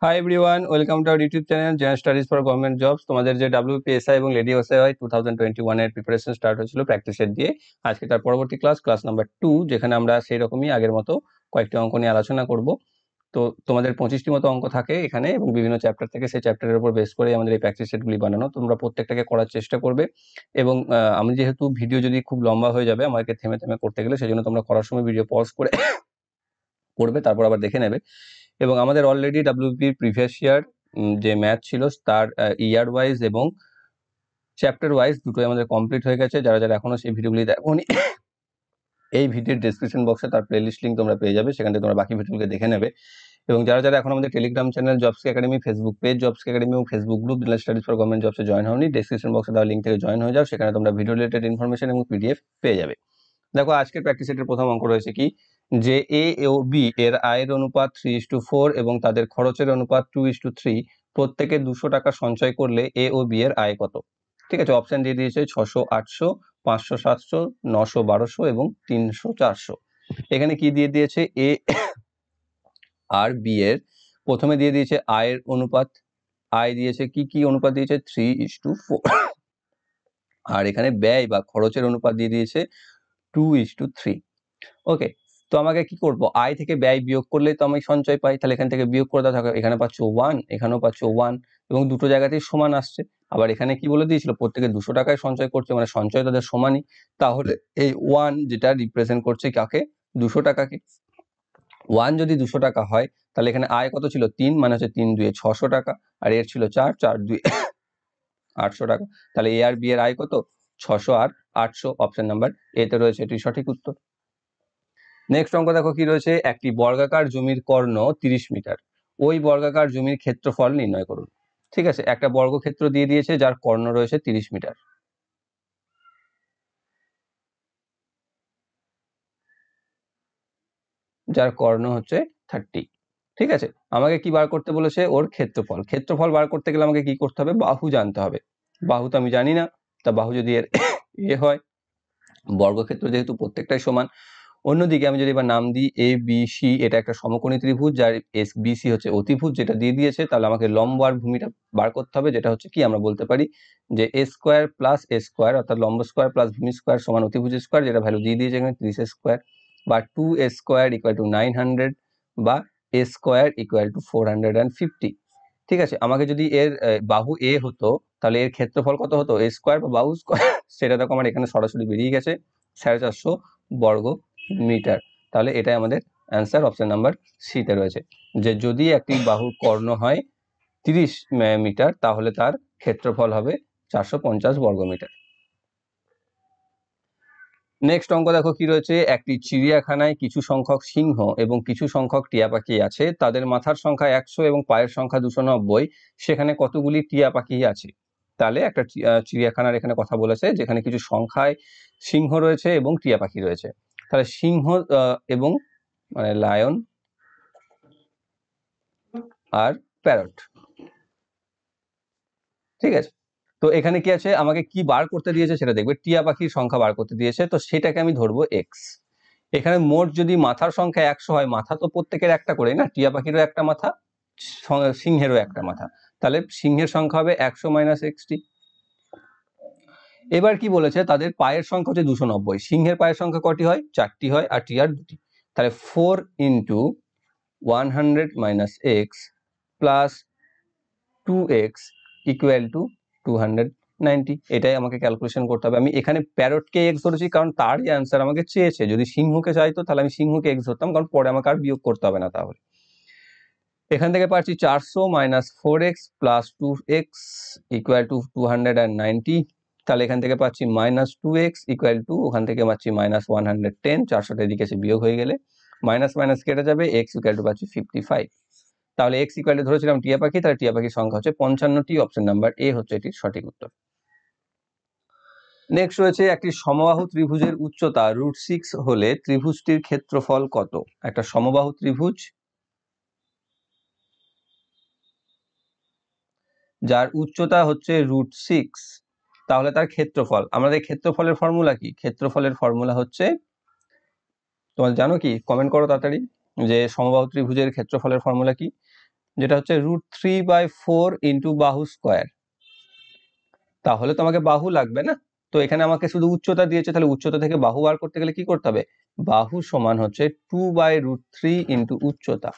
Hi everyone, welcome to our YouTube channel general studies for government jobs. তোমাদের যে WPSI এবং lady OSI 2021 এর preparation start হয়েছিল প্র্যাকটিসের দিয়ে। আজকে তার পরবর্তী ক্লাস নাম্বার 2, যেখানে আমরা সেই রকমই আগের মতো কয়েকটি অঙ্ক নিয়ে আলোচনা করব। তো তোমাদের 25টি মতো অঙ্ক থাকে এখানে এবং বিভিন্ন চ্যাপ্টার থেকে, সেই চ্যাপ্টারের উপর বেস করে আমাদের এই প্র্যাকটিস সেটগুলি বানানো। তোমরা প্রত্যেকটাকে করার চেষ্টা করবে এবং আমি যেহেতু ভিডিও যদি খুব লম্বা হয়ে যাবে আমাকে থেমে থেমে করতে গেলে, সেই জন্য তোমরা করার সময় ভিডিও পজ করে করবে, তারপর আবার দেখে নেবে। এবং আমাদের অলরেডি WPর প্রিভিয়াস ইয়ার যে ম্যাথ ছিল তার ইয়ার ওয়াইজ এবং চ্যাপ্টার ওয়াইজ দুটোই আমাদের কমপ্লিট হয়ে গেছে। যারা যারা এখনো সেই ভিডিওগুলি দেখোনি, এই ভিডিওর ডেসক্রিপশন বক্সে তার প্লেলিস্ট লিঙ্ক তোমরা পেয়ে যাবে, সেখান থেকে তোমরা বাকি ভিডিওগুলো দেখে নেবে। এবং যারা যারা এখন আমাদের Telegram channel Jobs Academy, Facebook page Jobs Academy এবং Facebook group general studies for government জবসে জয়েন হওনি, ডেসক্রিপশন বক্সে দেওয়া লিঙ্ক থেকে জয়েন হয়ে যাও, সেখানে তোমরা ভিডিও রিলেটেড ইনফরমেশন এবং PDF পেয়ে যাবে। দেখো, আজকের প্র্যাকটিস সেটের প্রথম অঙ্ক রয়েছে কি, যে A ও B এর আয়ের অনুপাত 3:4 এবং তাদের খরচের অনুপাত 2:3, প্রত্যেকে 200 টাকা সঞ্চয় করলে A ও B এর আয় কত? ঠিক আছে, অপশন দিয়ে দিয়েছে 600, 800, 500, 700, 900, 1200 এবং 300, 400। এখানে কি দিয়ে দিয়েছে? A আর B এর প্রথমে দিয়ে দিয়েছে আয়ের অনুপাত, আয় দিয়েছে কি কি অনুপাত দিয়েছে? 3:4। আর এখানে ব্যয় বা খরচের অনুপাত দিয়ে দিয়েছে 2:3। ওকে, তো আমাকে কি করব? আয় থেকে ব্যয় বিয়োগ করলেই তো আমি সঞ্চয় পাই, তাহলে এখান থেকে বিয়োগ করে দেওয়া থাকে। এখানে পাচ্ছ 1, এখানেও পাচ্ছ 1 এবং দুটো জায়গাতেই সমান আসছে। আবার এখানে কি বলে দিয়েছিল? প্রত্যেকে 200 টাকায় সঞ্চয় করছে, মানে সঞ্চয় তাদের সমানই। তাহলে এই 1 যেটা রিপ্রেজেন্ট করছে কাকে? 200 টাকাকে। 1 যদি 200 টাকা হয়, তাহলে এখানে আয় কত ছিল? 3, মানে হচ্ছে 3 2 600 টাকা, আর এর ছিল 4, 4 2 800 টাকা। তাহলে A আর B এর আয় কত? 600 আর 800। অপশন নাম্বার এতে রয়েছে এটি সঠিক উত্তর। নেক্সট অঙ্ক দেখো কি রয়েছে, একটি বর্গাকার জমির কর্ণ 30 মিটার, ওই বর্গাকার জমির ক্ষেত্রফল নির্ণয় করুন। ঠিক আছে, একটা বর্গক্ষেত্র দিয়ে দিয়েছে যার কর্ণ রয়েছে 30 মিটার, যার কর্ণ হচ্ছে 30। ঠিক আছে, আমাকে কি বার করতে বলেছে? ওর ক্ষেত্রফল। ক্ষেত্রফল বার করতে গেলে আমাকে কি করতে হবে? বাহু জানতে হবে। বাহু তো আমি জানি না, তা বাহু যদি এর এ হয়, বর্গক্ষেত্র যেহেতু প্রত্যেকটাই সমান। অন্যদিকে আমি যদি এবার নাম দিই ABC, এটা একটা সমকোণী ত্রিভুজ যার SBC হচ্ছে অতিভুজ, যেটা দিয়ে দিয়েছে। তাহলে আমাকে লম্ব আর ভূমিটা বার করতে হবে, যেটা হচ্ছে কি আমরা বলতে পারি যে A square plus A square, অর্থাৎ লম্ব স্কোয়ার প্লাস ভূমি স্কোয়ার সমান অতিভুজ স্কোয়ার, যেটা ভ্যালু দিয়ে দিয়েছে এখানে 30 স্কোয়ার, বা 2A স্কোয়ার ইকুয়াল টু 900, বা A স্কোয়ার ইকুয়াল টু 450। ঠিক আছে, আমাকে যদি এর বাহু A হতো, তাহলে এর ক্ষেত্রফল কত হতো? A স্কোয়ার বা বাহু স্কোয়ার, সেটা দেখো আমার এখানে সরাসরি বেরিয়ে গেছে, 450 বর্গ মিটার। তাহলে এটাই আমাদের অ্যান্সার, অপশন নাম্বার সিতে রয়েছে, যে যদি একটি বাহুর কর্ণ হয় 30 মিটার, তাহলে তার ক্ষেত্রফল হবে 450 বর্গ মিটার। নেক্সট অঙ্ক দেখো কি রয়েছে, একটি চিড়িয়াখানায় কিছু সংখ্যক সিংহ এবং কিছু সংখ্যক টিয়া পাখি আছে, তাদের মাথার সংখ্যা 100 এবং পায়ের সংখ্যা 290, সেখানে কতগুলি টিয়া পাখি আছে? তাহলে একটা চিড়িয়াখানার এখানে কথা বলেছে, যেখানে কিছু সংখ্যায় সিংহ রয়েছে এবং টিয়া পাখি রয়েছে। তাহলে সিংহ এবং মানে লায়ন আর প্যারট। ঠিক আছে, তো এখানে কি আছে? আমাকে কি বার করতে দিয়েছে সেটা দেখবে। টিয়া পাখির সংখ্যা বার করতে দিয়েছে, তো সেটাকে আমি ধরবো x। এখানে মোট যদি মাথার সংখ্যা 100 হয়, মাথা তো প্রত্যেকের একটা করে না, টিয়া পাখিরও একটা মাথা, সিংহেরও একটা মাথা, তাহলে সিংহের সংখ্যা হবে 100 - 60। এবার কি বলেছে? তাদের পায়ের সংখ্যা হচ্ছে 290। সিংহের পায়ের সংখ্যা কটি হয়? 4টি হয়, আর টিয়ার 2টি। তাহলে 4 × 100 - x plus 2x equal to 290। এটাই আমাকে ক্যালকুলেশন করতে হবে। আমি এখানে প্যারটকে x ধরেছি কারণ তারই অ্যান্সার আমাকে চেয়েছে। যদি সিংহকে চাইতো তাহলে আমি সিংহকে x ধরতাম, কারণ পরে আমাকে আর বিয়োগ করতে হবে না। তাহলে এখান থেকে পাচ্ছি 400 - 4x plus 2x equal to 290। তাহলে এখান থেকে পাচ্ছি -2x ইকুয়াল টু, ওখান থেকে পাচ্ছি -110। 400টা এদিকে এসে বিয়োগ হয়ে গেলে মাইনাস মাইনাস কেটে যাবে, x ইকুয়াল টু পাচ্ছি 55। তাহলে x ইকুয়াল টু ধরেছিলাম টিয়া পাখি, তাহলে টিয়া পাখির সংখ্যা হচ্ছে 55টি। অপশন নাম্বার এ হচ্ছে এটির সঠিক উত্তর। নেক্সট রয়েছে, একটি সমবাহু ত্রিভুজের উচ্চতা √6 হলে ত্রিভুজটির ক্ষেত্রফল কত? একটা সমবাহু ত্রিভুজ যার উচ্চতা হচ্ছে √6, তাহলে তার ক্ষেত্রফল। আমাদের ক্ষেত্রফলের ফর্মুলা কি? ক্ষেত্রফলের ফর্মুলা হচ্ছে, তোমরা জানো কি? কমেন্ট করো তাড়াতাড়ি, যে সমবাহু ত্রিভুজের ক্ষেত্রফলের ফর্মুলা কি? যেটা হচ্ছে √3/4 ইন্টু বাহু স্কোয়ার। তাহলে তোমাকে বাহু লাগবে না, তো এখানে আমাকে শুধু উচ্চতা দিয়েছে, তাহলে উচ্চতা থেকে বাহু বার করতে গেলে কি করতে হবে, বাহু সমান হচ্ছে 2/√3 ইন্টু উচ্চতা।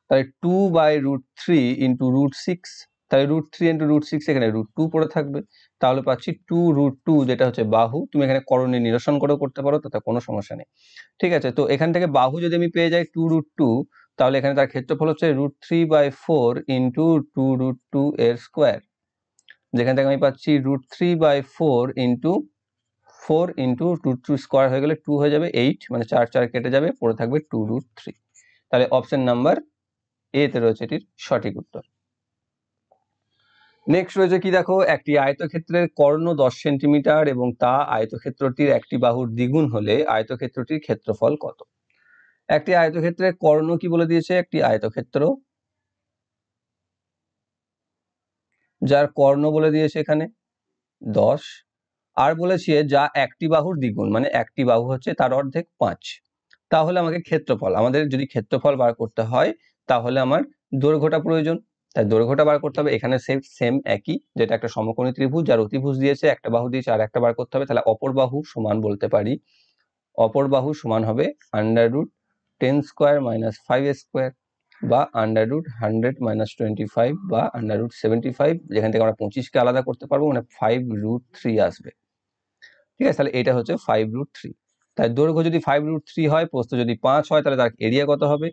তাহলে 2/√3 ইন্টু √6, তাহলে √3 ইন্টু √6 এখানে √2 পড়ে থাকবে, তাহলে পাচ্ছি 2√2 যেটা হচ্ছে বাহু। তুমি এখানে করণীয় নিরসন করেও করতে পারো, তাতে কোনো সমস্যা নেই। ঠিক আছে, তো এখান থেকে বাহু যদি আমি পেয়ে যাই 2√2, তাহলে এখানে তার ক্ষেত্রফল হচ্ছে √3/4 ইন্টু 2√2 এর স্কোয়ার, যেখান থেকে আমি পাচ্ছি √3/4 ইন্টু 4 ইন্টু √2 স্কোয়ার হয়ে গেলে 2 হয়ে যাবে 8, মানে 4 4 কেটে যাবে, পড়ে থাকবে 2√3। তাহলে অপশন নাম্বার এ তে রয়েছে এটির সঠিক উত্তর। নেক্সট রয়েছে কি দেখো, একটি আয়তক্ষেত্রের কর্ণ 10 সেন্টিমিটার এবং তা আয়তক্ষেত্রটির একটি বাহুর দ্বিগুণ হলে আয়তক্ষেত্রটির ক্ষেত্রফল কত? একটি আয়তক্ষেত্রের কর্ণ কি বলে দিয়েছে, একটি আয়তক্ষেত্র যার কর্ণ বলে দিয়েছে এখানে 10, আর বলেছে যা একটি বাহুর দ্বিগুণ, মানে একটি বাহু হচ্ছে তার অর্ধেক 5। তাহলে আমাকে ক্ষেত্রফল, আমাদের যদি ক্ষেত্রফল বার করতে হয় তাহলে আমার দৈর্ঘ্যটা প্রয়োজন, তাই দৈর্ঘ্যটা বার করতে হবে। এখানে সেম একই, যেটা একটা সমকোণী ত্রিভুজ যার অতিভুজ দিয়েছে, একটা বাহু দিয়েছে আর একটা বার করতে হবে, তাহলে অপর বাহু সমান বলতে পারি, অপর বাহু সমান হবে √10² - 5² বা √100 - 25 বা √75, যেখান থেকে আমরা 25 কে আলাদা করতে পারবো, মানে 5√3 আসবে। ঠিক আছে, তাহলে এটা হচ্ছে 5√3। তাই দৈর্ঘ্য যদি 5√3 হয়, প্রস্থ যদি 5 হয়, তাহলে তার এরিয়া কত হবে,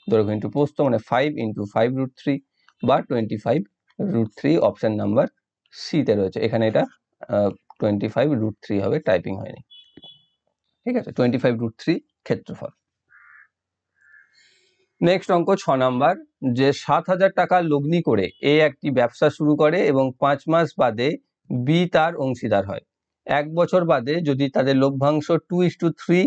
দৈর্ঘ্য ইন্টু প্রস্থ, মানে 5 ইন্টু 5√3 বা 25√3। অপশন নাম্বার সি তে রয়েছে, এখানে এটা 25√3 হবে, টাইপিং হয়নি। ঠিক আছে, 25√3 ক্ষেত্রফল। নেক্সট অঙ্ক 6 নাম্বার, যে 7,000 টাকা লগ্নি করে এ একটি ব্যবসা শুরু করে এবং 5 মাস বাদে বি তার অংশীদার হয়। 1 বছর বাদে যদি তাদের লভ্যাংশ 2:3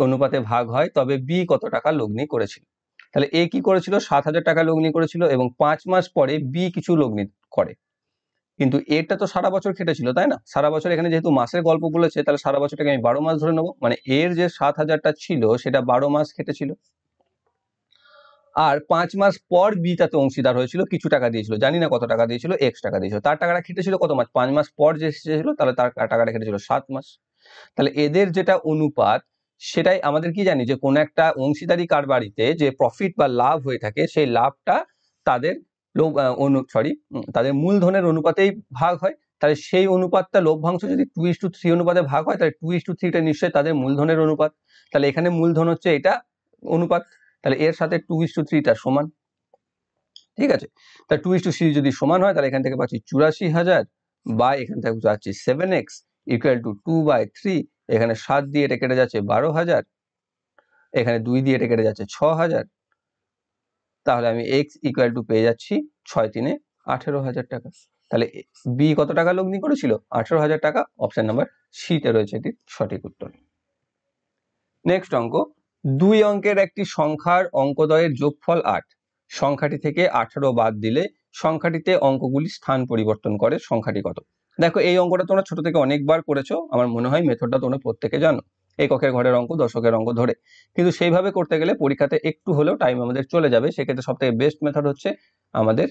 অনুপাতে ভাগ হয়, তবে বি কত টাকা লগ্নি করেছিল? তাহলে এ কি করেছিল, 7,000 টাকা লগ্নি করেছিল এবং 5 মাস পরে বি কিছু লগ্নি করে, কিন্তু এটা তো সারা বছর খেটেছিল, তাই না? সারা বছর, এখানে যেহেতু মাসের গল্প বলেছে, তাহলে সারা বছরটাকে আমি 12 মাস ধরে নেবো, মানে এর যে 7,000টা ছিল সেটা 12 মাস খেটেছিল। আর 5 মাস পর বি তাতে অংশীদার হয়েছিল, কিছু টাকা দিয়েছিল, জানি না কত টাকা দিয়েছিল, এক্স টাকা দিয়েছিল। তার টাকাটা খেটেছিল কত মাস, 5 মাস পর যে এসেছিল, তাহলে তার টাকাটা খেটেছিল 7 মাস। তাহলে এদের যেটা অনুপাত, সেটাই আমাদের কি জানি, যে কোন একটা অংশীদারি কারবারিতে যে প্রফিট বা লাভ হয়ে থাকে, সেই লাভটা তাদের তাদের মূলধনের অনুপাতেই ভাগ হয়। তাহলে সেই অনুপাতটা, লভ্যাংশ যদি 2:3 অনুপাতে ভাগ হয়, তাহলে 2:3টা নিশ্চয়ই তাদের মূলধনের অনুপাত। তাহলে এখানে মূলধন হচ্ছে এটা অনুপাত, তাহলে এর সাথে 2:3টা সমান। ঠিক আছে, তা 2:3 যদি সমান হয়, তাহলে এখান থেকে পাচ্ছি 84,000 বা এখান থেকে পাচ্ছি 7x ইকুয়াল টু 2/3, এখানে 7 দিয়ে এটা কেটে যাচ্ছে 12,000, এখানে 2 দিয়ে এটা কেটে যাচ্ছে 6,000, তাহলে আমি x ইকুয়াল টু পেয়ে যাচ্ছি 6×3 = 18,000 টাকা। তাহলে বি কত টাকা লগ্নি করেছিল, 18,000 টাকা। অপশন নাম্বার সি তে রয়েছে এটির সঠিক উত্তর। নেক্সট অঙ্ক, 2 অঙ্কের একটি সংখ্যার অঙ্কদ্বয়ের যোগফল 8, সংখ্যাটি থেকে 18 বাদ দিলে সংখ্যাটিতে অঙ্কগুলি স্থান পরিবর্তন করে, সংখ্যাটি কত? দেখো, এই অঙ্কটা তোমরা ছোট থেকে অনেকবার করেছো, আমার মনে হয় মেথডটা তোমরা প্রত্যেকে জানো, এককের ঘরের অঙ্ক, দশকের অঙ্ক ধরে। কিন্তু সেইভাবে করতে গেলে পরীক্ষাতে একটু হলেও টাইম আমাদের চলে যাবে, সেক্ষেত্রে সব থেকে বেস্ট মেথড হচ্ছে আমাদের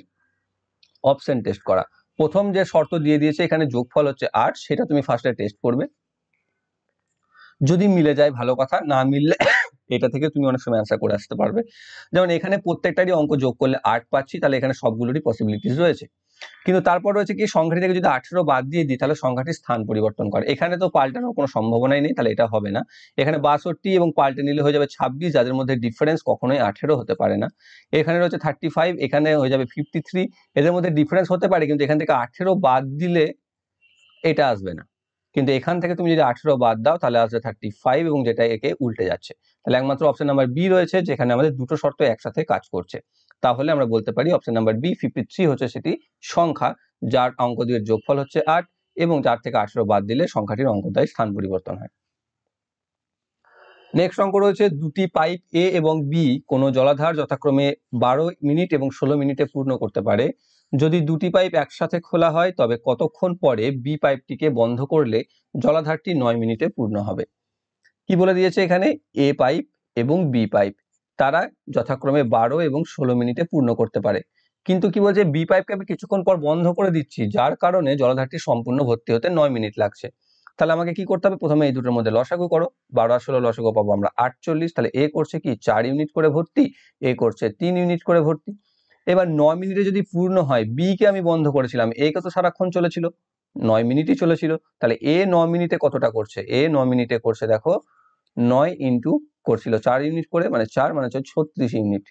অপশন টেস্ট করা। প্রথম যে শর্ত দিয়ে দিয়েছে এখানে যোগফল হচ্ছে 8, সেটা তুমি ফার্স্টে টেস্ট করবে, যদি মিলে যায় ভালো কথা, না মিললে এটা থেকে তুমি অনেক সময় অ্যান্সার করে আসতে পারবে। যেমন এখানে প্রত্যেকটারই অঙ্ক যোগ করলে 8 পাচ্ছি, তাহলে এখানে সবগুলোরই পসিবিলিটিস রয়েছে। কিন্তু তারপর রয়েছে কি, সংখ্যাটি থেকে যদি 18 বাদ দিয়ে দিই, তাহলে সংখ্যাটির স্থান পরিবর্তন করে। এখানে তো পাল্টানোর কোনো সম্ভাবনাই নেই, তাহলে এটা হবে না। এখানে 62 এবং পাল্টে নিলে হয়ে যাবে 26, যাদের মধ্যে ডিফারেন্স কখনোই 18 হতে পারে না। এখানে রয়েছে 35, এখানে হয়ে যাবে 53, এদের মধ্যে ডিফারেন্স হতে পারে, কিন্তু এখান থেকে 18 বাদ দিলে এটা আসবে না। কিন্তু এখান থেকে তুমি যদি 18 বাদ দাও, তাহলে আসবে 35, এবং যেটা একে উল্টে যাচ্ছে। তাহলে একমাত্র অপশন নাম্বার বি রয়েছে, যেখানে আমাদের দুটো শর্ত একসাথে কাজ করছে। তাহলে আমরা বলতে পারি অপশন নাম্বার বি 53 হচ্ছে সেটি সংখ্যা যার অঙ্ক দুইয়ের যোগফল হচ্ছে 8, এবং যার থেকে 18 বাদ দিলে সংখ্যাটির অঙ্কদ্বয় স্থান পরিবর্তন হয়। নেক্সট অঙ্ক রয়েছে, দুটি পাইপ এ এবং বি কোনো জলাধার যথাক্রমে 12 মিনিট এবং 16 মিনিটে পূর্ণ করতে পারে। যদি দুটি পাইপ একসাথে খোলা হয়, তবে কতক্ষণ পরে বি পাইপটিকে বন্ধ করলে জলাধারটি 9 মিনিটে পূর্ণ হবে? কি বলে দিয়েছে এখানে, এ পাইপ এবং বি পাইপ, তারা যথাক্রমে 12 এবং 16 মিনিটে পূর্ণ করতে পারে। কিন্তু কি বলছে, বি পাইপকে আমি কিছুক্ষণ পর বন্ধ করে দিচ্ছি, যার কারণে জলাধারটি সম্পূর্ণ ভর্তি হতে 9 মিনিট লাগছে। তাহলে আমাকে কি করতে হবে, প্রথমে এই দুটোর মধ্যে লসাগু করো, 12 আর 16 লসাগু পাবো আমরা 48। তাহলে এ করছে কি 4 ইউনিট করে ভর্তি, এ করছে 3 ইউনিট করে ভর্তি। এবার 9 মিনিটে যদি পূর্ণ হয়, বি কে আমি বন্ধ করেছিলাম, এ কে তো সারাক্ষণ চলেছিল, 9 মিনিটই চলেছিল, তাহলে এ 9 মিনিটে কতটা করছে, এ 9 মিনিটে করছে দেখো 9 ইন্টু করছিল 4 ইউনিট করে, মানে 4 মানে হচ্ছে 36 ইউনিট।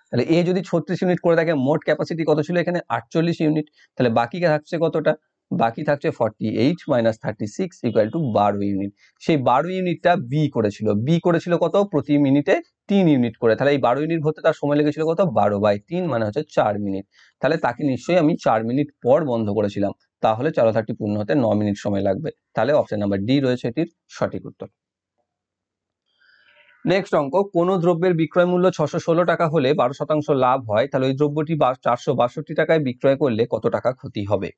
তাহলে এ যদি 36 ইউনিট করে থাকে, মোট ক্যাপাসিটি কত ছিল এখানে 48 ইউনিট। তাহলে বাকি থাকছে কতটা, বাকি থাকছে 48 মাইনাস 36 ইকুয়াল টু 12 ইউনিট। সেই 12 ইউনিটটা বি করেছিল, বি করেছিল কত, প্রতি মিনিটে 3 ইউনিট করে। তাহলে এই 12 ইউনিট ভরতে তার সময় লেগেছিল কত, 12/3 মানে হচ্ছে 4 মিনিট। তাহলে তাকে নিশ্চয়ই আমি 4 মিনিট পর বন্ধ করেছিলাম, তাহলে জলাধারটি পূর্ণ হতে 9 মিনিট সময় লাগবে। তাহলে অপশন নাম্বার ডি রয়েছে এটির সঠিক উত্তর। নেক্সট অঙ্ক, কোন দ্রব্যের বিক্রয় মূল্য 616 টাকা হলে 12% লাভ হয়, তাহলে ওই দ্রব্যটি 462 টাকায় বিক্রয় করলে কত টাকা ক্ষতি হবে।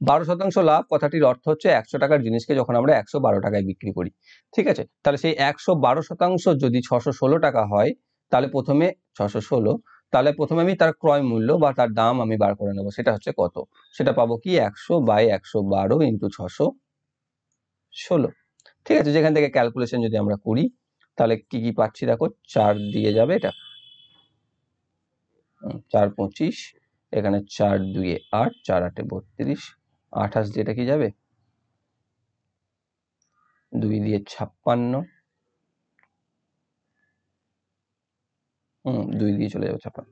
12% লাভ কথাটির অর্থ হচ্ছে 100 টাকার জিনিসকে যখন আমরা 112 টাকায় বিক্রি করি, ঠিক আছে। তাহলে সেই 112% যদি 616 টাকা হয়, তাহলে প্রথমে 616, তাহলে প্রথমে আমি তার ক্রয় মূল্য বা তার দাম আমি বার করে নেবো, সেটা হচ্ছে কত, সেটা পাবো কি 100/112 ইন্টু 616, ঠিক আছে। যেখান থেকে ক্যালকুলেশন যদি আমরা করি, তাহলে কি কি পাচ্ছি দেখো, 4 দিয়ে যাবে এটা, 4 25, এখানে 4 2 8, 4 8 32, 28 দিয়ে এটা কি যাবে, 2 দিয়ে 56, 2 দিয়ে চলে যাবে 56,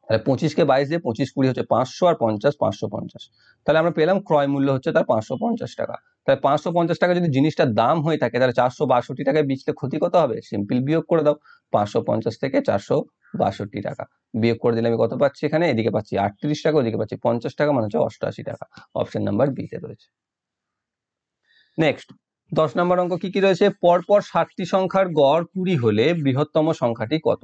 তাহলে 25 কে 22 দিয়ে 25 20 হচ্ছে 500, আর 50 550। তাহলে আমরা পেলাম ক্রয় মূল্য হচ্ছে তার 550 টাকা। তাহলে 550 টাকা যদি জিনিসটার দাম হয়ে থাকে, তাহলে 462 টাকায় বেচলে ক্ষতি কত হবে, সিম্পল বিয়োগ করে দাও, 550 থেকে 462 টাকা বিয়োগ করে দিলে আমি কত পাচ্ছি, এখানে এদিকে পাচ্ছি 38 টাকা, ওদিকে পাচ্ছি 50 টাকা, মানে হচ্ছে 88 টাকা। অপশন নাম্বার বি তে রয়েছে। নেক্সট 10 নম্বর অঙ্ক কি কি রয়েছে, পরপর 7টি সংখ্যার গড় 20 হলে বৃহত্তম সংখ্যাটি কত।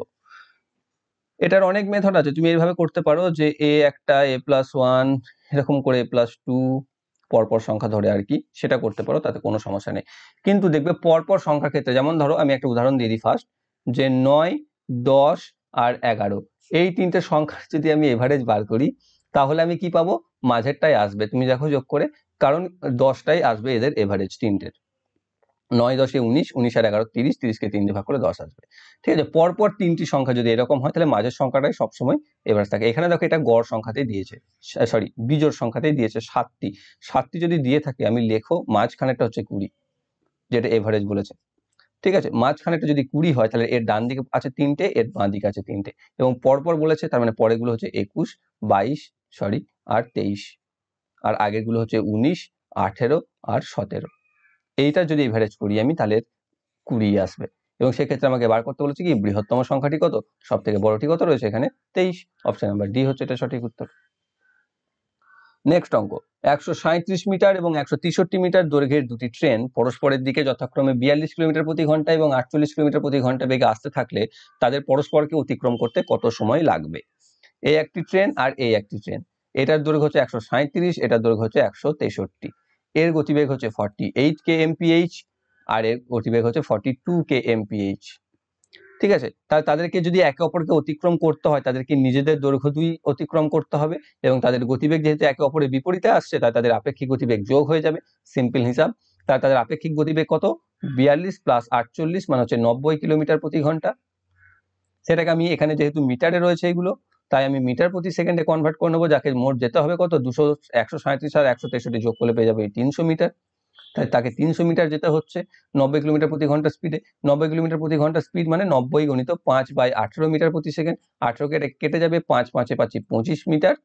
এটার অনেক মেথড আছে, তুমি এইভাবে করতে পারো যে এ একটা a+1 এরকম করে a+2 পরপর সংখ্যা ধরে আর কি, সেটা করতে পারো, তাতে কোনো সমস্যা নেই। কিন্তু দেখবে পরপর সংখ্যার ক্ষেত্রে, যেমন ধরো আমি একটা উদাহরণ দিয়ে দিই ফার্স্ট, যে 9 10 আর 11, এই তিনটে সংখ্যা যদি আমি এভারেজ বার করি, তাহলে আমি কি পাবো, মাঝেরটাই আসবে, তুমি দেখো যোগ করে, কারণ 10টাই আসবে এদের এভারেজ তিনটের, 9 10 19, 19 আর 11 30, 30 কে 3 দিয়ে ভাগ করে 10 আসবে, ঠিক আছে। পরপর তিনটি সংখ্যা যদি এরকম হয়, তাহলে মাঝের সংখ্যাটাই সবসময় এভারেজ থাকে। এখানে দেখো এটা গড় সংখ্যাতেই দিয়েছে, সরি বিজোড় সংখ্যাতেই দিয়েছে 7টি, 7টি যদি দিয়ে থাকে, আমি লেখো মাঝখানেরটা হচ্ছে 20, যেটা এভারেজ বলেছে, ঠিক আছে। মাঝখানেরটা যদি 20 হয়, তাহলে এর ডান দিকে আছে 3টে, এর বাঁ দিকে আছে 3টে, এবং পরপর বলেছে, তার মানে পরেরগুলো হচ্ছে 21 22 সরি আর 23, আর আগেরগুলো হচ্ছে 19 18 আর 17। এইটা যদি এভারেজ করি আমি, তাহলে 20 আসবে, এবং সেক্ষেত্রে আমাকে বার করতে বলেছে কি বৃহত্তম সংখ্যাটি কত, সব থেকে বড়টি কত রয়েছে এখানে 23। অপশন নাম্বার ডি হচ্ছে এটা সঠিক উত্তর। নেক্সট অঙ্ক, 137 মিটার এবং 163 মিটার দৈর্ঘ্যের দুটি ট্রেন পরস্পরের দিকে যথাক্রমে 42 কিলোমিটার প্রতি ঘন্টা এবং 48 কিলোমিটার প্রতি ঘন্টা বেগে আসতে থাকলে তাদের পরস্পরকে অতিক্রম করতে কত সময় লাগবে। এই একটি ট্রেন আর এই একটি ট্রেন, এটার দৈর্ঘ্য হচ্ছে 137, এটার দৈর্ঘ্য হচ্ছে 163, এর গতিবেগ হচ্ছে 48 kmph, আর এর গতিবেগ হচ্ছে 42 kmph, ঠিক আছে। তাহলে তাদেরকে যদি একে অপরকে অতিক্রম করতে হয়, তাদেরকে নিজেদের দৈর্ঘ্য 2 অতিক্রম করতে হবে, এবং তাদের গতিবেগ যেহেতু একে অপরের বিপরীতে আসছে, তাই তাদের আপেক্ষিক গতিবেগ যোগ হয়ে যাবে, সিম্পল হিসাব। তাই তাদের আপেক্ষিক গতিবেগ কত, 42 + 48 মানে হচ্ছে 90 কিলোমিটার প্রতি ঘন্টা। সেটাকে আমি এখানে যেহেতু মিটারে রয়েছে এগুলো, তাই আমি মিটার প্রতি সেকেন্ডে কনভার্ট করে নেবো, যাকে মোট যেতে হবে কত, 137 আর 163 যোগ করলে পেয়ে যাবে 300 মিটার। তাই তাকে 300 মিটার যেতে হচ্ছে 90 কিলোমিটার প্রতি ঘন্টা স্পিডে। 90 কিলোমিটার প্রতি ঘন্টা স্পিড মানে 90 গুণিত 5/18 মিটার প্রতি সেকেন্ড, 18 কেটে যাবে, 5 5 এ পাচ্ছি 25 মিটার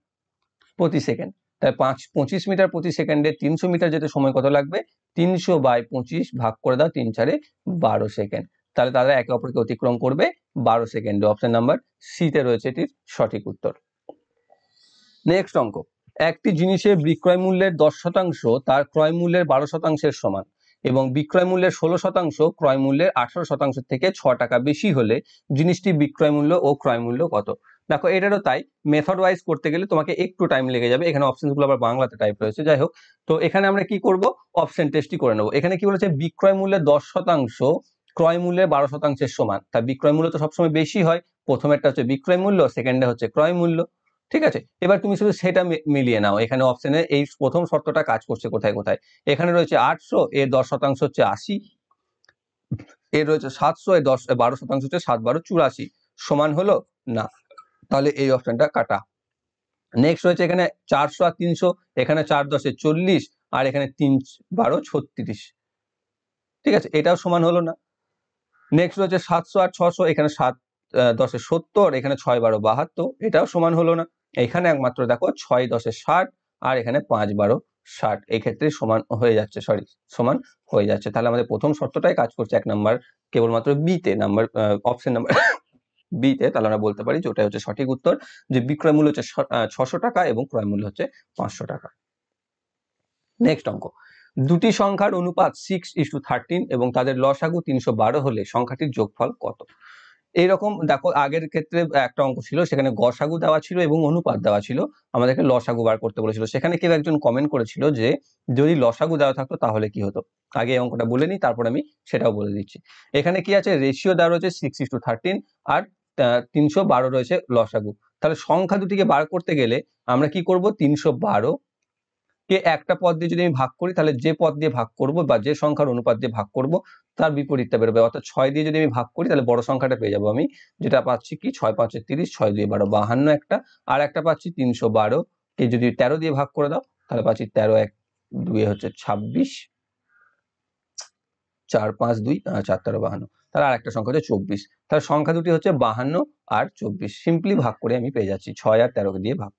প্রতি সেকেন্ড। তাই 25 মিটার প্রতি সেকেন্ডে 300 মিটার যেতে সময় কত লাগবে, 300/25 ভাগ করে দাও 3 4 12 সেকেন্ড। তাহলে তারা একে অপরকে অতিক্রম করবে 12 সেকেন্ডে। অপশন নাম্বার সি তে রয়েছে এটির সঠিক উত্তর। নেক্সট অঙ্ক, একটি জিনিসের বিক্রয় মূল্যের 10% তার ক্রয় মূল্যের 12%-এর সমান, এবং বিক্রয় মূল্যের 16% ক্রয় মূল্যের 18% থেকে 6 টাকা বেশি হলে জিনিসটি বিক্রয় মূল্য ও ক্রয় মূল্য কত। দেখো এটারও তাই, মেথড ওয়াইজ করতে গেলে তোমাকে একটু টাইম লেগে যাবে। এখানে অপশনগুলো আবার বাংলাতে টাইপ রয়েছে, যাই হোক। তো এখানে আমরা কি করব, অপশন টেস্টই করে নেবো। এখানে কি বলেছে, বিক্রয় মূল্যের 10% ক্রয় মূল্যের 12%-এর সমান। তাই বিক্রয় মূল্য তো সবসময় বেশি হয়, প্রথমেরটা হচ্ছে বিক্রয় মূল্য, সেকেন্ডে হচ্ছে ক্রয় মূল্য। ঠিক আছে, এবার তুমি শুধু সেটা মিলিয়ে নাও। এখানে অপশনে এই প্রথম শর্তটা কাজ করছে কোথায় কোথায়। এখানে রয়েছে 800, এর 10% হচ্ছে 80, এর রয়েছে 700, এর 12% হচ্ছে 7×12 = 84, সমান হলো না, তাহলে এই অপশনটা কাটা। নেক্সট রয়েছে এখানে 400 আর 300, এখানে 4×10 = 40, আর এখানে 3×12 = 36। ঠিক আছে, এটাও সমান হলো না। নেক্সট রয়েছে 700 আর 600, এখানে 7×10 = 70, এখানে 6×12 = 72, এটাও সমান হলো না। এখানে একমাত্র দেখো 6×10 = 60, আর এখানে 5×12 = 60, এই ক্ষেত্রে সমান হয়ে যাচ্ছে, সমান হয়ে যাচ্ছে। তাহলে আমাদের প্রথম শর্তটাই কাজ করছে 1 নাম্বার, কেবলমাত্র বি তে, নাম্বার অপশন নাম্বার বি তে। তাহলে আমরা বলতে পারি যে ওটাই হচ্ছে সঠিক উত্তর, যে বিক্রয় মূল্য হচ্ছে 600 টাকা এবং ক্রয় মূল্য হচ্ছে 500 টাকা। নেক্সট অঙ্ক, দুটি সংখ্যার অনুপাত 6:13 এবং তাদের লসাগু 312 হলে সংখ্যাটির যোগফল কত? এইরকম দেখো, আগের ক্ষেত্রে একটা অঙ্ক ছিল, সেখানে গসাগু দেওয়া ছিল এবং অনুপাত দেওয়া ছিল, আমাদেরকে লসাগু বার করতে বলেছিল। সেখানে কেউ একজন কমেন্ট করেছিল যে যদি লসাগু দেওয়া থাকতো তাহলে কি হতো। আগে এই অঙ্কটা বলে নিই, তারপর আমি সেটাও বলে দিচ্ছি। এখানে কি আছে, রেশিও দেওয়া রয়েছে 6:13 আর 312 রয়েছে লসাগু। তাহলে সংখ্যা দুটিকে বার করতে গেলে আমরা কি করব, 312 কে একটা পদ দিয়ে যদি আমি ভাগ করি, তাহলে যে পদ দিয়ে ভাগ করব বা যে সংখ্যার অনুপাত দিয়ে ভাগ করব তার বিপরীতটা বেরোবে। অর্থাৎ 6 দিয়ে যদি আমি ভাগ করি, তাহলে বড় সংখ্যাটা পেয়ে যাবো আমি, যেটা পাচ্ছি কি 6×5 = 30, 6×2 = 12, 52 একটা, আর একটা পাচ্ছি 312 কে যদি 13 দিয়ে ভাগ করে দাও, তাহলে পাচ্ছি 13 × 1 = 2 হচ্ছে 26, 4×5 = 2, 4×13 = 52, তাহলে আর একটা সংখ্যা হচ্ছে 24। তাহলে সংখ্যা দুটি হচ্ছে 52 আর 24, সিম্পলি ভাগ করে আমি পেয়ে যাচ্ছি 6 আর 13 দিয়ে ভাগ।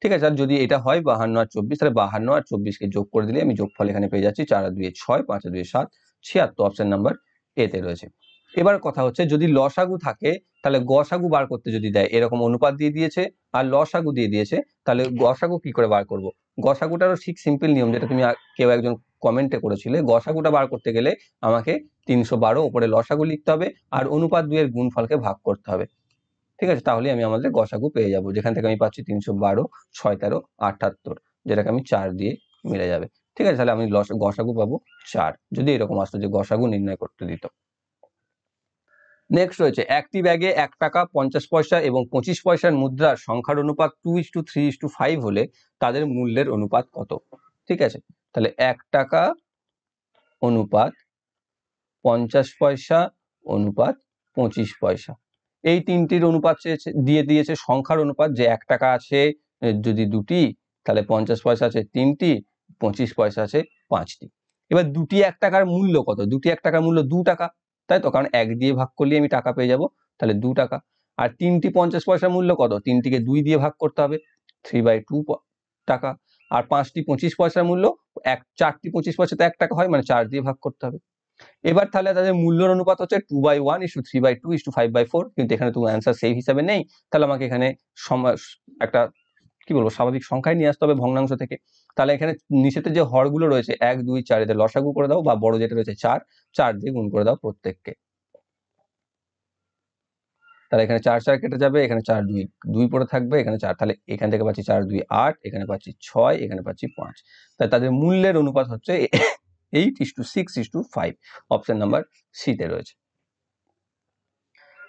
ঠিক আছে, আর যদি এটা হয় 52 আর 24, তাহলে 52 আর 24 কে যোগ করে দিলে আমি যোগফল এখানে পেয়ে যাচ্ছি 4 আর 2 = 6, 5 আর 2 = 7, 76। অপশন নাম্বার এ তে রয়েছে। এবার কথা হচ্ছে, যদি লসাগু থাকে তাহলে গসাগু বার করতে যদি দেয়, এরকম অনুপাত দিয়ে দিয়েছে আর লসাগু দিয়ে দিয়েছে, তাহলে গসাগু কি করে বার করব? গসাগুটারও ঠিক সিম্পল নিয়ম, যেটা তুমি কেউ একজন কমেন্টে করেছিলে। গসাগুটা বার করতে গেলে আমাকে 312 উপরে লসাগু লিখতে হবে আর অনুপাত 2 এর গুণফলকে ভাগ করতে হবে। ঠিক আছে, তাহলে আমি আমাদের গসাগু পেয়ে যাব, যেখান থেকে আমি পাচ্ছি 312, 6, 13, 78, যেটাকে আমি 4 দিয়ে মিলে যাবে। ঠিক আছে, তাহলে আমি গসাগু পাবো 4, যদি এরকম আসতো যে গসাগু নির্ণয় করতে দিত। নেক্সট রয়েছে, একটি ব্যাগে 1 টাকা 50 পয়সা এবং 25 পয়সার মুদ্রার সংখ্যার অনুপাত 2:3:5 হলে তাদের মূল্যের অনুপাত কত? ঠিক আছে, তাহলে 1 টাকা অনুপাত 50 পয়সা অনুপাত 25 পয়সা, এই তিনটির অনুপাত দিয়ে দিয়েছে সংখ্যার অনুপাত, যে 1 টাকা আছে যদি দুটি, তাহলে 50 পয়সা আছে তিনটি, 25 পয়সা আছে 5টি। এবার দুটি 1 টাকার মূল্য কত? দুটি 1 টাকার মূল্য 2 টাকা, তাই তো, কারণ 1 দিয়ে ভাগ করলে আমি টাকা পেয়ে যাব, তাহলে 2 টাকা। আর তিনটি 50 পয়সার মূল্য কত? তিনটিকে 2 দিয়ে ভাগ করতে হবে, 3/2 টাকা। আর 5টি 25 পয়সার মূল্য, 4টি 25 পয়সা তো 1 টাকা হয়, মানে 4 দিয়ে ভাগ করতে হবে। এবার তাহলে তাদের মূল্যের অনুপাত হচ্ছে 2/1 = 3/2 = 5/4, কিন্তু এখানে তো অ্যান্সার সেই হিসাবে নেই, তাহলে আমাকে এখানে একটা কি বলবো, স্বাভাবিক সংখ্যায় নিয়ে আসতে হবে ভগ্নাংশ থেকে। তাহলে এখানে নিচেতে যে হরগুলো রয়েছে 1, 2, 4, এদের লসাগু করে দাও, বা বড় যেটা রয়েছে 4, 4 দিয়ে গুণ করে দাও প্রত্যেককে। তাহলে এখানে 4 4 কেটে যাবে, এখানে 4 2 2 পড়ে থাকবে, এখানে 4, তাহলে এখান থেকে পাচ্ছি 4 2 8, এখানে পাচ্ছি 6, এখানে পাচ্ছি 5। তাই তাদের মূল্যের অনুপাত হচ্ছে 8:6:5, অপশন নাম্বার সি তে রয়েছে।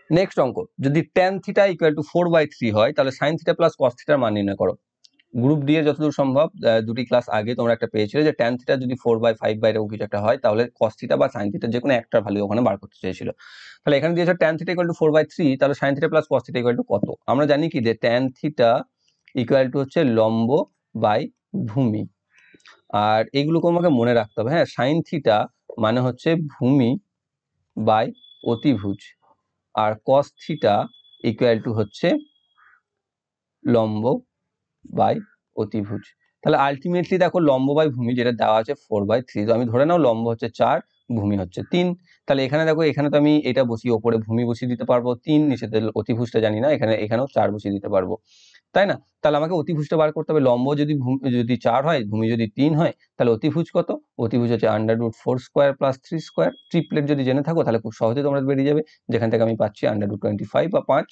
নেক্সট অঙ্ক, যদি tan θ = 4/3 হয়, তাহলে sin θ + cos θ এর মান নির্ণয় করো। গ্রুপ ডি এর যতদূর সম্ভব, দুটি ক্লাস আগে তোমরা একটা পেয়েছিলে যে tan θ যদি 4/5 বা এরকম কিছু একটা হয়, তাহলে cos θ বা sin θ যে কোনো একটা ভ্যালু ওখানে বার করতে চেয়েছিল। তাহলে এখানে দিয়েছে tan θ = 4/3, তাহলে sin θ + cos θ = কত? আমরা জানি কি যে tan θ = হচ্ছে লম্ব বাই ভূমি, আর এগুলোকে আমাকে মনে রাখতে হবে। হ্যাঁ, sin θ মানে হচ্ছে ভূমি বাই অতিভুজ, আর cos θ = হচ্ছে লম্ব বাই অতিভুজ। তাহলে আলটিমেটলি দেখো, লম্ব বাই ভূমি যেটা দেওয়া আছে 4/3, তো আমি ধরে নাও লম্ব হচ্ছে 4, ভূমি হচ্ছে 3। তাহলে এখানে দেখো, এখানে তো আমি এটা বসিয়ে ওপরে ভূমি বসিয়ে দিতে পারবো, 3 নিচেতে অতিভুজটা জানি না, এখানেও 4 বসিয়ে দিতে পারবো, তাই না? তাহলে আমাকে অতিভুজটা বার করতে হবে। লম্ব যদি 4 হয়, ভূমি যদি 3 হয়, তাহলে অতিভুজ কত? অতিভুজ হচ্ছে √4² + 3²। ট্রিপলেট যদি জেনে থাকো তাহলে খুব সহজে তোমরা বেরিয়ে যাবে, যেখান থেকে আমি পাচ্ছি √25 বা 5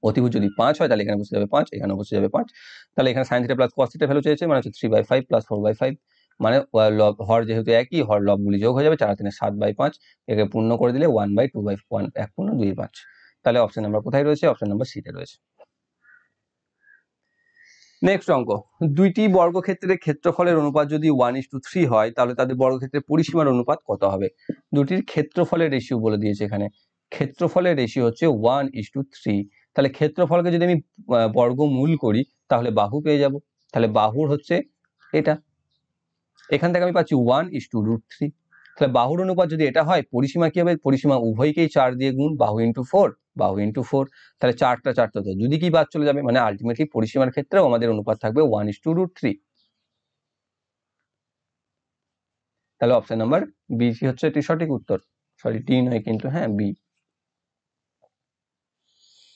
অতিভুজ যদি 5 হয় তাহলে এখানে বসে যাবে 5, এখানে বসে যাবে 5। তাহলে এখানে sin θ প্লাস cos θ ভ্যালু চেয়েছে, মানে হচ্ছে 3/5 প্লাস 4/5, মানে হর যেহেতু একই, হর লবগুলি যোগ হয়ে যাবে, 4 3 7/5, একে পূর্ণ করে দিলে 1/2/1, 1 পূর্ণ 2/5। তাহলে অপশন নাম্বার কোথায় রয়েছে? অপশন নাম্বার সি তে রয়েছে। নেক্সট অঙ্ক, দুইটি বর্গক্ষেত্রের ক্ষেত্রফলের অনুপাত যদি 1:3 হয় তাহলে তাদের বর্গক্ষেত্রের পরিসীমার অনুপাত কত হবে? দুটির ক্ষেত্রফলের রেশিও বলে দিয়েছে এখানে। ক্ষেত্রফলের রেশিও হচ্ছে 1:3। তাহলে ক্ষেত্রফলকে যদি আমি বর্গমূল করি তাহলে বাহু পেয়ে যাব। তাহলে বাহুর হচ্ছে এটা, এখান থেকে আমি পাচ্ছি 1:√3। তাহলে বাহুর অনুপাত যদি এটা হয়, পরিসীমা কি হবে? পরিসীমা উভয়কেই 4 দিয়ে গুণ, বাহু ইন্টু 4, বাহু ইন্টু 4। তাহলে 4টা 4টা তো যদি কি বাদ চলে যাবে, মানে আলটিমেটলি পরিসীমার ক্ষেত্রেও আমাদের অনুপাত থাকবে 1:√3। তাহলে অপশন নাম্বার বি হচ্ছে এটি সঠিক উত্তর। সরি, ডি নয় কিন্তু, হ্যাঁ বি।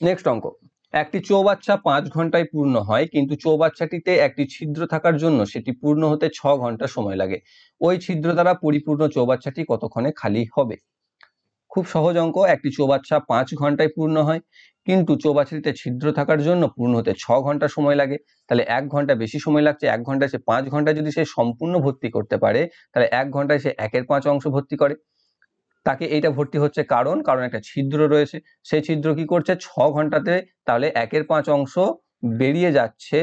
নেক্সট অঙ্ক, একটি চৌবাচ্চা 5 ঘন্টায় পূর্ণ হয়, কিন্তু চৌবাচ্চাটিতে একটি ছিদ্র থাকার জন্য সেটি পূর্ণ হতে 6 ঘন্টা সময় লাগে। ওই ছিদ্র দ্বারা পরিপূর্ণ চৌবাচ্চাটি কতক্ষণে খালি হবে? খুব সহজ অঙ্ক। একটি চৌবাচ্চা 5 ঘন্টায় পূর্ণ হয়, কিন্তু চৌবাচ্চাটিতে ছিদ্র থাকার জন্য পূর্ণ হতে 6 ঘন্টা সময় লাগে। তাহলে 1 ঘন্টা বেশি সময় লাগছে। 1 ঘন্টায় সে 5 ঘন্টায় যদি সে সম্পূর্ণ ভর্তি করতে পারে, তাহলে 1 ঘন্টায় সে 1/5 অংশ ভর্তি করে। তাকে এইটা ভর্তি হচ্ছে কারণ একটা ছিদ্র রয়েছে। সেই ছিদ্র কি করছে? 6 ঘন্টাতে, তাহলে 1/5 অংশ বেরিয়ে যাচ্ছে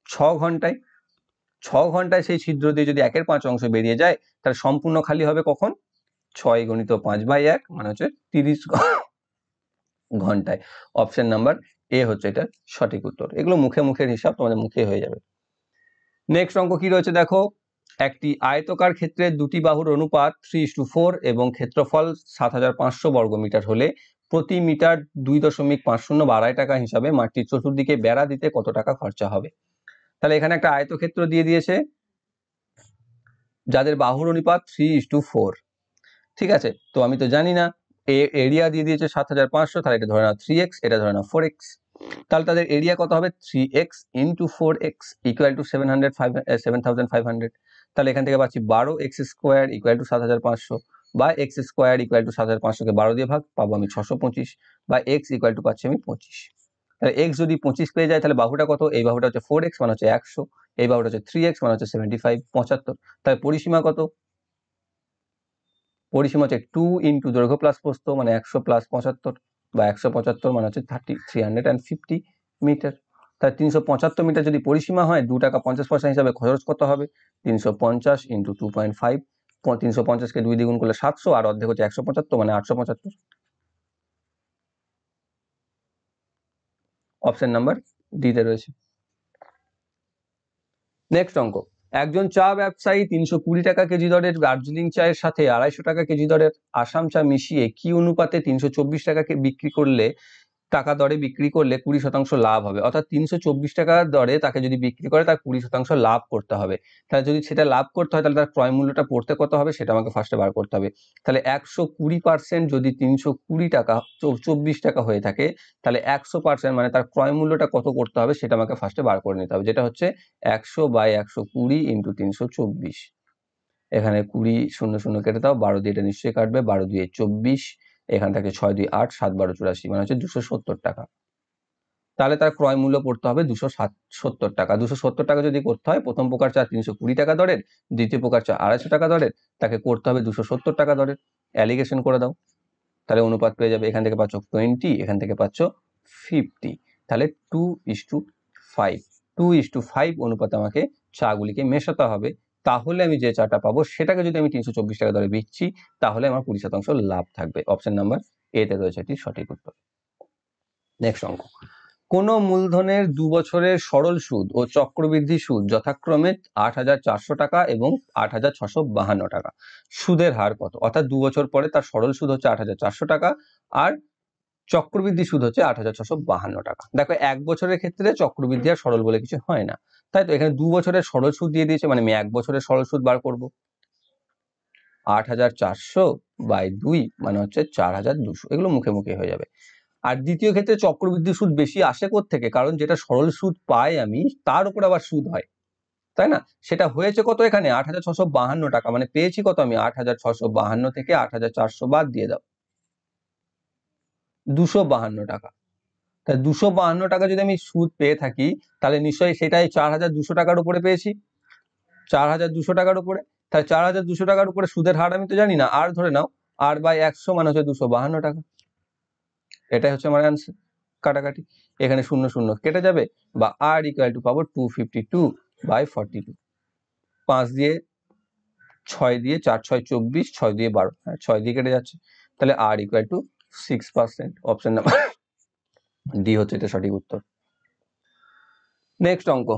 6 ঘন্টায়। 6 ঘন্টায় সেই ছিদ্র দিয়ে যদি 1/5 অংশ বেরিয়ে যায়, তাহলে সম্পূর্ণ খালি হবে কখন? 6 গুণিত 5/1, মানে হচ্ছে 30 ঘন্টায়। অপশন নাম্বার এ হচ্ছে এটা সঠিক উত্তর। এগুলো মুখের হিসাব, তোমাদের মুখে হয়ে যাবে। নেক্সট অঙ্ক কি রয়েছে দেখো, একটি আয়তকার ক্ষেত্রে দুটি বাহুর অনুপাত 3:4 এবং ক্ষেত্রফল 7500 বর্গমিটার হলে প্রতি মিটার 2.50 বা 2.5 টাকা হিসাবে মাঠটির চতুর্দিকে বেড়া দিতে কত টাকা খরচা হবে? তাহলে এখানে একটা আয়তক্ষেত্র দিয়ে দিয়েছে যাদের বাহুর অনুপাত 3:4। ঠিক আছে, তো আমি তো জানি না, এরিয়া দিয়ে দিয়েছে 7500, তাহলে এটা ধরে নাও 3x, এটা ধরে নাও 4x। তাহলে তাদের এরিয়া কত হবে? 3x into 4x equal to 7500। তাহলে এখান থেকে পাচ্ছি 12x স্কোয়ার ইকুয়াল টু 7500, বা x স্কোয়ার ইকুয়াল টু 7500-কে 12 দিয়ে ভাগ, পাবো আমি 625, বা x ইকুয়াল টু পাচ্ছি আমি 25। তাহলে x যদি 25 পেয়ে যায় তাহলে বাহুটা কত? এই বাহুটা হচ্ছে 4x, মানে হচ্ছে 100, এই বাহুটা হচ্ছে 3x, মানে হচ্ছে 75, 75। তাহলে পরিসীমা কত? পরিসীমা হচ্ছে 2 ইন্টু দৈর্ঘ্য প্লাস প্রস্থ, মানে 100 প্লাস 75, বা 175 মানে হচ্ছে 350 মিটার। তাহলে 375 মিটার যদি পরিসীমা হয়, 2 টাকা 50 পয়সা হিসাবে খরচ কত হবে? 350 ইন্টু 2.5, 350-কে 2 দ্বিগুণ করলে 700, আর অর্ধেক হচ্ছে 175, মানে 875। অপশন নাম্বার ডি তে রয়েছে। নেক্সট অঙ্ক, একজন চা ব্যবসায়ী 320 টাকা কেজি দরের দার্জিলিং চায়ের সাথে 250 টাকা কেজি দরের আসাম চা মিশিয়ে কি অনুপাতে 324 টাকাকে টাকা দরে বিক্রি করলে 20% লাভ হবে? অর্থাৎ 324 টাকা দরে তাকে যদি বিক্রি করে, তার 20% লাভ করতে হবে। তাহলে যদি সেটা লাভ করতে হয়, তাহলে তার ক্রয় মূল্যটা পড়তে কত হবে সেটা আমাকে ফার্স্টে বার করতে হবে। তাহলে 120% যদি 320 টাকা 24 টাকা হয়ে থাকে, তাহলে 100% মানে তার ক্রয় মূল্যটা কত করতে হবে সেটা আমাকে ফার্স্টে বার করে নিতে হবে, যেটা হচ্ছে 100/120 ইন্টু 324। এখানে 20 0 0 কেটে দাও, 12 দিয়ে এটা নিশ্চয়ই কাটবে, 12 2 24, এখান থেকে 6 2 8, 7 12 84, মানে হচ্ছে 270 টাকা। তাহলে তার ক্রয় মূল্য পড়তে হবে 270 টাকা। 270 টাকা যদি করতে হয়, প্রথম প্রকার চা 320 টাকা দরের, দ্বিতীয় প্রকার চা 250 টাকা দরের, তাকে করতে হবে 270 টাকা দরের। অ্যালিগেশন করে দাও, তাহলে অনুপাত পেয়ে যাবে। এখান থেকে পাচ্ছ 20, এখান থেকে পাচ্ছ 50, তাহলে 2:5। 2:5 অনুপাতে আমাকে চাগুলিকে মেশাতে হবে। তাহলে আমি যে চাটা পাবো সেটাকে যদি আমি 324 টাকা দরে বেচছি, তাহলে আমার 20% লাভ থাকবে। অপশন নাম্বার এ তে রয়েছে এটি সঠিক উত্তর। নেক্সট অঙ্ক, কোন মূলধনের 2 বছরের সরল সুদ ও চক্রবৃদ্ধি সুদ যথাক্রমে 8,400 টাকা এবং 8,652 টাকা। সুদের হার কত? অর্থাৎ 2 বছর পরে তার সরল সুদ হচ্ছে 8,400 টাকা, আর চক্রবৃদ্ধি সুদ হচ্ছে 8,652 টাকা। দেখো, 1 বছরের ক্ষেত্রে চক্রবৃদ্ধি আর সরল বলে কিছু হয় না, তাই তো এখানে 2 বছরের সরল সুদ দিয়ে দিয়েছে, মানে আমি 1 বছরের সরল সুদ বার করব। 8,400/2 মানে হচ্ছে 4,200, এগুলো মুখে হয়ে যাবে। আর দ্বিতীয় ক্ষেত্রে চক্রবৃদ্ধি সুদ বেশি আসে কোত্থেকে? কারণ যেটা সরল সুদ পাই আমি, তার উপর আবার সুদ হয়, তাই না? সেটা হয়েছে কত এখানে? 8,652 টাকা, মানে পেয়েছি কত আমি? 8,652 থেকে 8,400 বাদ দিয়ে দাও, 252 টাকা। তা 252 টাকা যদি আমি সুদ পেয়ে থাকি তাহলে নিশ্চয়ই সেটাই 4200 টাকার উপরে পেয়েছি, 4200 টাকার উপরে। তাহলে 4200 টাকার উপরে সুদের হার আমি তো জানি না, আর ধরে নাও r/100 মানে হচ্ছে 252 টাকা। এটাই হচ্ছে আমার অ্যান্সার। কাটাকাটি, এখানে 0 0 কেটে যাবে, বা r ইকুয়াল টু পাবো 252/42। 5 দিয়ে 6 দিয়ে 4 6 24, 6 দিয়ে 12, হ্যাঁ 6 দিয়ে কেটে যাচ্ছে, তাহলে r equal to 6%। Option number D হচ্ছে এটা সঠিক উত্তর। নেক্সট অঙ্ক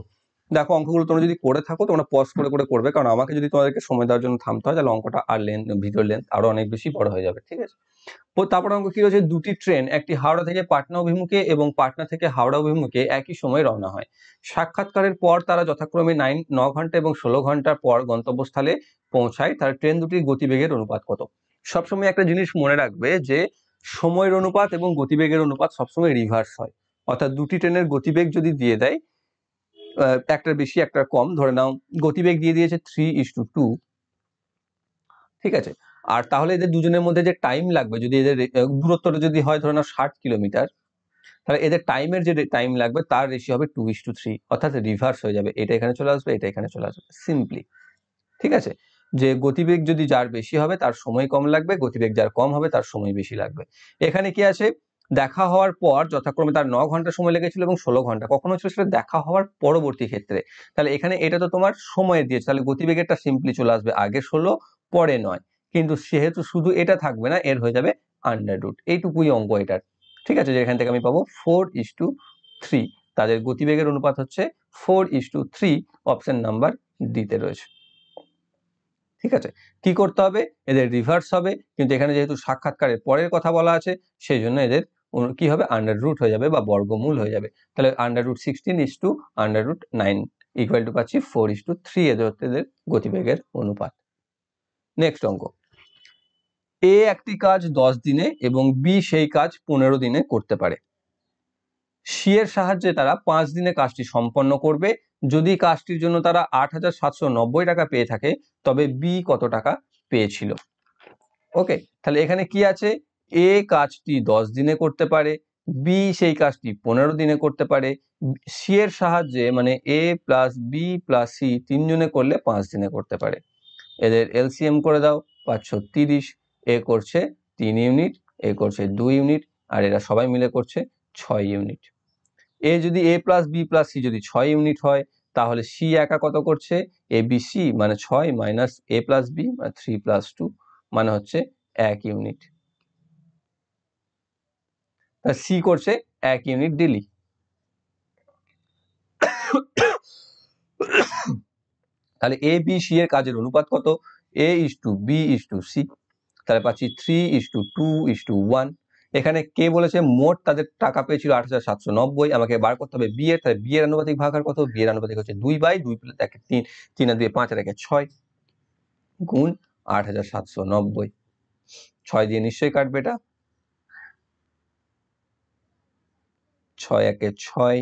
দেখো, অঙ্কগুলো তোমরা যদি করে থাকো তোমরা পজ করে করে করবে, কারণ আমাকে যদি তোমাদেরকে সময় দেওয়ার জন্য থামতে হয় তাহলে অঙ্কটা আর ভিডিও লেন্থ আরো অনেক বেশি বড় হয়ে যাবে, ঠিক আছে। তারপর অঙ্ক কি রয়েছে, দুটি ট্রেন একটি হাওড়া থেকে পাটনা অভিমুখে এবং পাটনা থেকে হাওড়া অভিমুখে একই সময় রওনা হয়। সাক্ষাৎকারের পর তারা যথাক্রমে 9 ঘন্টা এবং 16 ঘন্টা পর গন্তব্যস্থলে পৌঁছায়, তার ট্রেন দুটির গতিবেগের অনুপাত কত? সবসময় একটা জিনিস মনে রাখবে যে সময়ের অনুপাত এবং গতিবেগের অনুপাত সবসময় রিভার্স হয়, অর্থাৎ দুটি ট্রেনের গতিবেগ যদি দিয়ে দেয় একটার বেশি একটার কম, ধরে নাও গতিবেগ দিয়ে দিয়েছে 3:2, ঠিক আছে, আর তাহলে এদের দুজনের মধ্যে যে টাইম লাগবে, যদি এদের দূরত্বটা যদি হয় ধরে নাও 60 কিলোমিটার, তাহলে এদের টাইমের যে টাইম লাগবে তার রেশিও হবে 2:3, অর্থাৎ রিভার্স হয়ে যাবে, এটা এখানে চলে আসবে, এটা এখানে চলে আসবে, সিম্পলি, ঠিক আছে। যে গতিবেগ যদি যার বেশি হবে তার সময় কম লাগবে, গতিবেগ যার কম হবে তার সময় বেশি লাগবে। এখানে কি আছে, দেখা হওয়ার পর যথাক্রমে তার 9 ঘন্টা সময় লেগেছিল এবং 16 ঘন্টা, কখনো হচ্ছে সেটা দেখা হওয়ার পরবর্তী ক্ষেত্রে, তাহলে এখানে এটা তো তোমার সময় দিয়েছে, তাহলে গতিবেগেরটা সিম্পলি চলে আসবে আগে 16 পরে 9, কিন্তু সেহেতু শুধু এটা থাকবে না, এর হয়ে যাবে আন্ডার রুট, এইটুকুই অঙ্ক এটার, ঠিক আছে। যে এখান থেকে আমি পাবো 4:3, তাদের গতিবেগের অনুপাত হচ্ছে 4:3, অপশন নাম্বার ডিতে রয়েছে, ঠিক আছে। কি করতে হবে, এদের রিভার্স হবে, কিন্তু এখানে যেহেতু সাক্ষাৎকারের পরের কথা বলা আছে সেই জন্য এদের কি হবে, আন্ডার রুট হয়ে যাবে বা বর্গমূল হয়ে যাবে, তাহলে √16 = √9 ইকুয়াল টু পাচ্ছি 4:3, এদের হচ্ছে এদের গতিবেগের অনুপাত। নেক্সট অঙ্ক, এ একটি কাজ 10 দিনে এবং বি সেই কাজ 15 দিনে করতে পারে। সি এর সাহায্যে তারা 5 দিনে কাজটি সম্পন্ন করবে। যদি কাজটির জন্য তারা 8,790 টাকা পেয়ে থাকে তবে বি কত টাকা পেয়েছিল? ওকে, তাহলে এখানে কি আছে, এ কাজটি 10 দিনে করতে পারে, বি সেই কাজটি 15 দিনে করতে পারে, সি এর সাহায্যে মানে এ প্লাস বি প্লাস সি তিনজনে করলে 5 দিনে করতে পারে। এদের এলসিএম করে দাও, পাচ্ছ 30, এ করছে 3 ইউনিট, এ করছে 2 ইউনিট, আর এরা সবাই মিলে করছে 6 ইউনিট। এ যদি এ প্লাস বি প্লাস সি যদি 6 ইউনিট হয়, তাহলে সি একা কত করছে, এ বি সি মানে 6 মাইনাস এ প্লাস বি মানে 3 + 2 মানে হচ্ছে 1 ইউনিট, তা সি করছে 1 ইউনিট ডেলি। তাহলে এ বি সি এর কাজের অনুপাত কত, A:B:C, তাহলে পাচ্ছি 3:2:1। এখানে কে বলেছে মোট তাদের টাকা পেয়েছিল 8,790, আমাকে বার করতে হবে বি এর, তাহলে বি এর আনুপাতিক ভাগ আর কত, বি এর আনুপাতিক হচ্ছে 2/2 + 1 3, 3 আর 2 5 আর 1 6 গুণ 8,790, 6 দিয়ে নিশ্চয়ই কাটবে এটা, 6 1 6,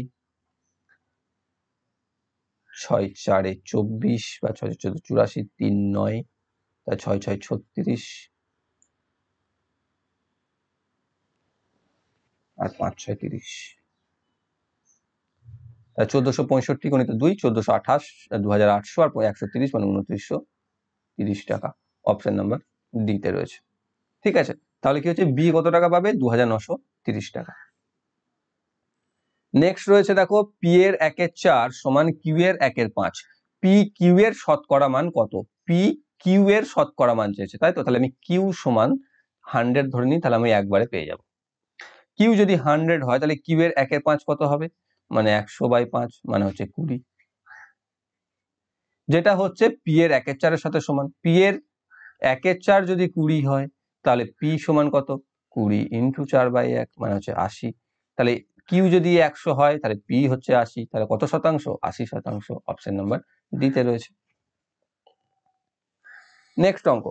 6 4 24 বা 6 14 84, 3 9, তা 6 6 36 আর 5 6 30, 1465 গণিত 2 1428, 2800 আর 130 মানে 2930 টাকা, অপশন নাম্বার ডি তে রয়েছে, ঠিক আছে। তাহলে কি হচ্ছে, বি কত টাকা পাবে, 2930 টাকা। নেক্সট রয়েছে দেখো, পি এর 1/4 সমান কিউ এর 1/5, পি কিউ এর শতকরা মান কত? পি কিউ এর শতকরা মান চেয়েছে, তাই তো, তাহলে আমি কিউ সমান 100 ধরে নিই, তাহলে আমি একবারে পেয়ে যাব। কিউ যদি 100 হয় তাহলে কিউ এর 1/5 কত হবে, মানে 100/5 মানে হচ্ছে 20, যেটা হচ্ছে পি এর 1/4 এর সাথে সমান। পি এর 1/4 যদি 20 হয় তাহলে পি সমান কত, 20 × 4/1 মানে হচ্ছে 80, তাহলে কিউ যদি 100 হয় তাহলে পি হচ্ছে 80, তাহলে কত শতাংশ, 80%, অপশন নাম্বার ডি তে রয়েছে। নেক্সট অঙ্ক,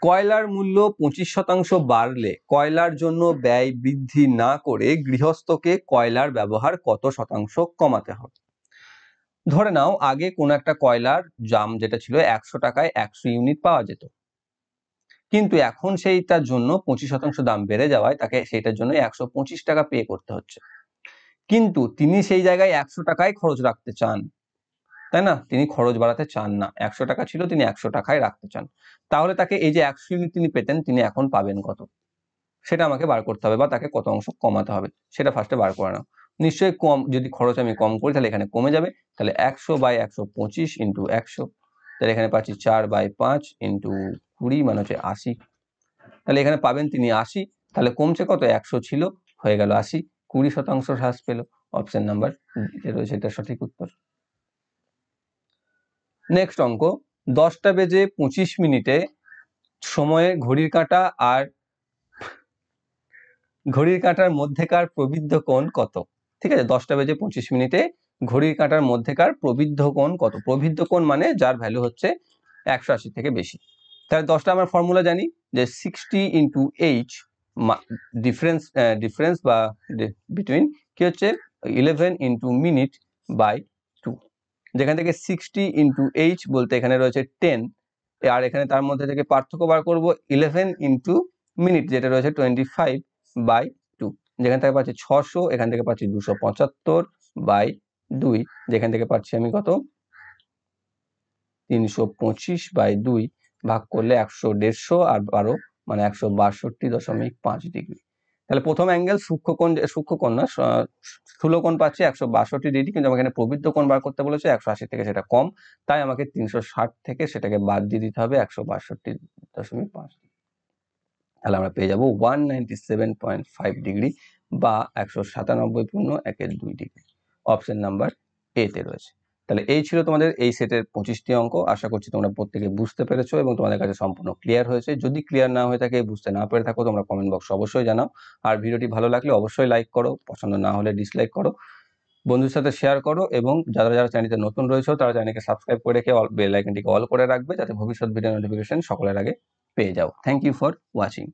কয়লার মূল্য 25% বাড়লে কয়লার জন্য ব্যয় বৃদ্ধি না করে গৃহস্থকে কয়লার ব্যবহার কত শতাংশ কমাতে হবে? ধরে নাও আগে কোন একটা কয়লার দাম যেটা ছিল 100 টাকায় 100 ইউনিট পাওয়া যেত, কিন্তু এখন সেইটার জন্য 25% দাম বেড়ে যাওয়ায় তাকে সেইটার জন্য 125 টাকা পে করতে হচ্ছে। কিন্তু তিনি সেই জায়গায় 100 টাকায় খরচ রাখতে চান, তাই না? তিনি খরচ বাড়াতে চান না, 100 টাকা ছিল তিনি 100 টাকায় রাখতে চান। তাহলে তাকে এই যে 100 ইউনিট তিনি পেতেন, তিনি এখন পাবেন কত, সেটা আমাকে বার করতে হবে, বা তাকে কত অংশ কমাতে হবে সেটা ফার্স্টে বার করে নাও। নিশ্চয়ই কম, যদি খরচ আমি কম করি তাহলে এখানে কমে যাবে, তাহলে 100/125 ইন্টু 100, তাহলে এখানে পাচ্ছি 4/5 ইন্টু 20 মানে হচ্ছে 80। তাহলে এখানে পাবেন তিনি 80, তাহলে কমছে কত, 100 ছিল হয়ে গেল 80, 20% হ্রাস পেল। অপশন নাম্বার যে রয়েছে এটা সঠিক উত্তর। নেক্সট অঙ্ক, 10টা বেজে 25 মিনিটে সময়ে ঘড়ির কাঁটা আর ঘড়ির কাঁটার মধ্যেকার প্রবৃদ্ধ কোণ কত? ঠিক আছে, 10টা বেজে 25 মিনিটে ঘড়ির কাঁটার মধ্যেকার প্রবৃদ্ধ কোণ কত? প্রবৃদ্ধ কোণ মানে যার ভ্যালু হচ্ছে 180 থেকে বেশি। তাহলে 10টা আমরা ফর্মুলা জানি যে 60 ইন্টু এইচ, ডিফারেন্স বা বিটুইন কি হচ্ছে 11 ইন্টু মিনিট বাই 2, যেখান থেকে 60 ইন্টু এইচ বলতে এখানে রয়েছে 10, আর এখানে তার মধ্যে থেকে পার্থক্য বার করব 11 ইন্টু মিনিট যেটা রয়েছে 25/2, যেখান থেকে পাচ্ছি 600, এখান থেকে পাচ্ছি 275/2, যেখান থেকে পাচ্ছি আমি কত 325/2, ভাগ করলে 100, 150 আর 12 মানে 162.5 ডিগ্রি। তাহলে প্রথম অ্যাঙ্গেল সূক্ষ্মকোণ না স্থূলকোণ পাচ্ছি 162 ডিগ্রি, কিন্তু আমাকে এখানে প্রবৃদ্ধ কোণ বার করতে বলেছে 180 থেকে, সেটা কম, তাই আমাকে 360 থেকে সেটাকে বাদ দিয়ে দিতে হবে 162.5, তাহলে আমরা পেয়ে যাব 197.5 ডিগ্রি বা 197.1 ডিগ্রি। অপশন নাম্বার এ তে রয়েছে। তাহলে এই ছিল তোমাদের এই সেটের 25টি অঙ্ক। আশা করছি তোমরা প্রত্যেকে বুঝতে পেরেছো এবং তোমাদের কাছে সম্পূর্ণ ক্লিয়ার হয়েছে। যদি ক্লিয়ার না হয়ে থাকে, বুঝতে না পেরে থাকো, তোমরা কমেন্ট বক্সে অবশ্যই জানাও। আর ভিডিওটি ভালো লাগলে অবশ্যই লাইক করো, পছন্দ না হলে ডিসলাইক করো, বন্ধুদের সাথে শেয়ার করো, এবং যারা যারা চ্যানেলটিতে নতুন রয়েছে তারা চ্যানেলকে সাবস্ক্রাইব করে রেখে বেল আইকনটিকে অল করে রাখবে, যাতে ভবিষ্যৎ ভিডিও নোটিফিকেশন সকলের আগে পেয়ে যাও। Thank you for watching.